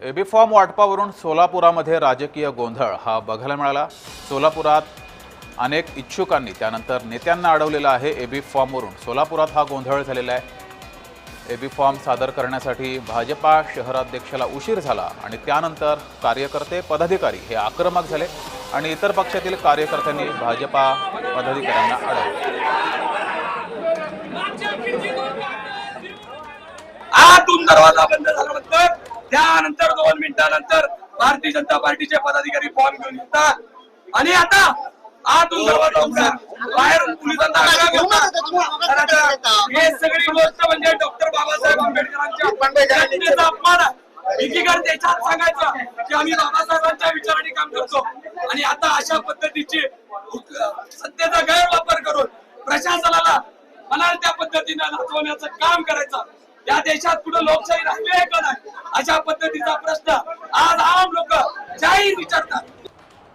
AB form वाटपावरून सोलापुरामध्ये राजकीय गोंधळ हा बघायला मिळाला। सोलापुरात अनेक इच्छुकांनी त्यानंतर नेत्यांना अडवलेला आहे। एबी फॉर्मवरून सोलापुरात हा गोंधळ झालेला आहे। एबी फॉर्म सादर करण्यासाठी भाजपा शहराध्यक्षाला उशीर झाला आणि त्यानंतर कार्यकर्ते पदाधिकारी हे आक्रमक झाले आणि इतर पक्षातील कार्यकर्त्यांनी भाजपा पदाधिकाऱ्यांना अडवले। आतून दरवाजा बंद झाल्यानंतर त्यानंतर 2 मिनिटांनंतर भारतीय जनता पार्टीचे पदाधिकारी फॉर्म घेऊन येतात आणि आता आतून दरवाजा उघडा, बाहेरून पोलिसांना हे सगळी गोष्ट म्हणजे डॉक्टर बाबासाहेब आंबेडकरांच्या घटनेचा अपमान आहे। एकीकडे त्याच्यात सांगायचं की आम्ही बाबासाहेबांच्या विचाराने काम करतो आणि आता अशा पद्धतीची सत्तेचा गैरवापर करून प्रशासनाला म्हणाल त्या पद्धतीने नाचवण्याचं काम करायचं। या देशात कुठे लोकशाही राहिली आहे का नाही अशा पद्धतीचा प्रश्न आज आम लोक जाहीर विचारतात।